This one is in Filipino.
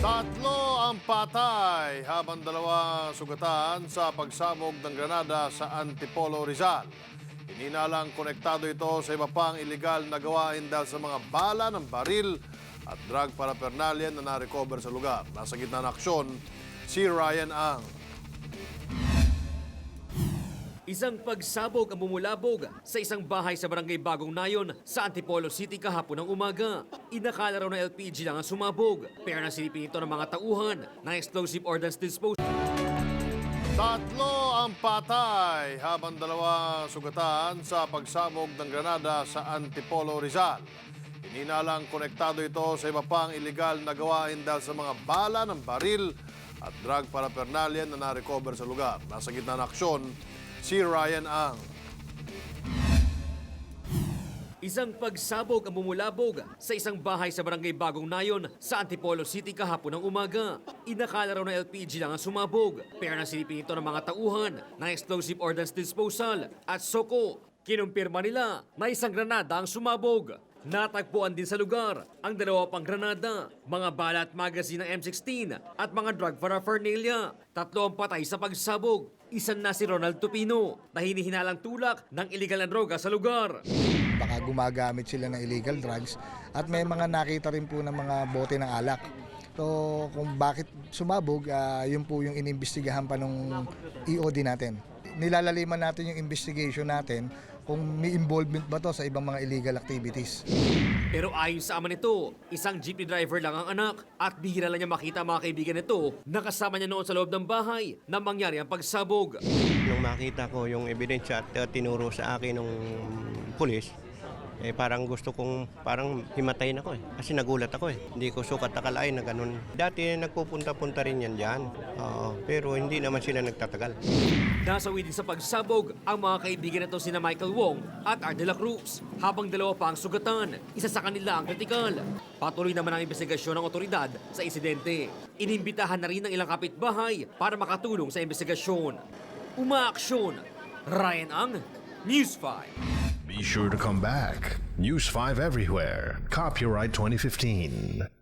Tatlo ang patay habang dalawa sugatan sa pagsabog ng granada sa Antipolo, Rizal. Hininalang konektado ito sa iba pang iligal na gawain dahil sa mga bala ng baril at drug paraphernalia na na-recover sa lugar. Nasa gitna ng aksyon, si Ryan Ang. Isang pagsabog ang bumulabog sa isang bahay sa barangay Bagong Nayon sa Antipolo City kahapon ng umaga. Inakala raw na LPG lang ang sumabog, pero nasilipin ito ng mga tauhan ng Explosive Ordnance Disposal. Tatlo ang patay habang dalawa sugatan sa pagsabog ng granada sa Antipolo, Rizal. Hininalang konektado ito sa iba pang iligal na gawain dahil sa mga bala ng baril at drug paraphernalia na na-recover sa lugar. Nasa gitna ng aksyon, si Ryan Ang. Isang pagsabog ang bumulabog sa isang bahay sa barangay Bagong Nayon sa Antipolo City kahapon ng umaga. Inakala raw na LPG lang ang sumabog, pero nasilipin ito ng mga tauhan ng Explosive Ordnance Disposal at SOCO. Kinumpirma nila na isang granada ang sumabog. Natagpuan din sa lugar ang dalawa pang granada, mga bala at magazine ng M16 at mga drug paraphernalia. Tatlo ang patay sa pagsabog. Isa na si Ronald Tupino na hinihinalang tulak ng iligal na droga sa lugar. Baka gumagamit sila ng illegal drugs at may mga nakita rin po ng mga bote ng alak. So kung bakit sumabog, yun po yung inimbestigahan pa nung EOD natin. Nilalaliman natin yung investigation natin kung may involvement ba to sa ibang mga illegal activities. Pero ayon sa ama nito, isang jeepney driver lang ang anak at bihira lang niya makita ang mga kaibigan nito na kasama niya noon sa loob ng bahay na mangyari ang pagsabog. Nung makita ko yung ebidensya at tinuro sa akin ng pulis, parang gusto kong himatayin ako kasi nagulat ako Hindi ko sukat akalain na ganun. Dati nagpupunta-punta rin yan dyan, pero hindi naman sila nagtatagal. Nasawi din sa pagsabog ang mga kaibigan nito sina Michael Wong at Art de la Cruz, habang dalawa pa ang sugatan. Isa sa kanila ang kritikal. Patuloy naman ang investigasyon ng otoridad sa insidente. Inimbitahan na rin ng ilang kapitbahay para makatulong sa investigasyon. Umaaksyon, Ryan Ang, News 5. Be sure to come back. News 5 everywhere. Copyright 2015.